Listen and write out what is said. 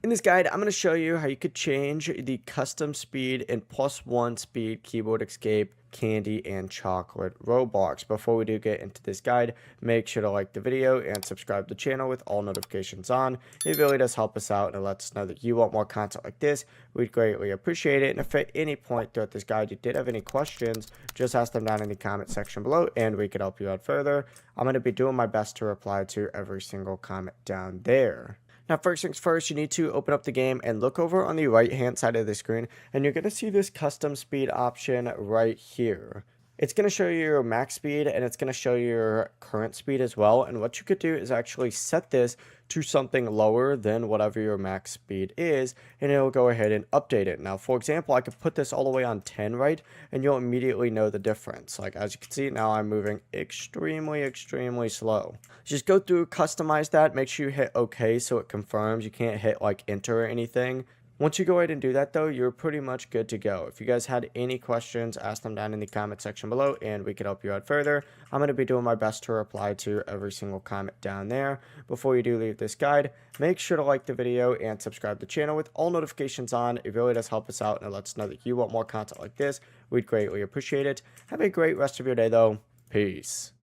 In this guide, I'm going to show you how you could change the custom speed and +1 speed keyboard escape, candy, and chocolate Roblox. Before we do get into this guide, make sure to like the video and subscribe to the channel with all notifications on. It really does help us out and it lets us know that you want more content like this. We'd greatly appreciate it. And if at any point throughout this guide you did have any questions, just ask them down in the comment section below and we can help you out further. I'm going to be doing my best to reply to every single comment down there. Now, first things first, you need to open up the game and look over on the right hand side of the screen, and you're going to see this custom speed option right here. It's going to show you your max speed and it's going to show you your current speed as well. And what you could do is actually set this to something lower than whatever your max speed is, and it'll go ahead and update it. Now, for example, I could put this all the way on 10, right? And you'll immediately know the difference. Like, as you can see, now I'm moving extremely slow. Just go through, customize that, make sure you hit OK so it confirms. You can't hit like enter or anything. Once you go ahead and do that, though, you're pretty much good to go. If you guys had any questions, ask them down in the comment section below, and we can help you out further. I'm going to be doing my best to reply to every single comment down there. Before you do leave this guide, make sure to like the video and subscribe to the channel with all notifications on. It really does help us out, and it lets us know that you want more content like this. We'd greatly appreciate it. Have a great rest of your day, though. Peace.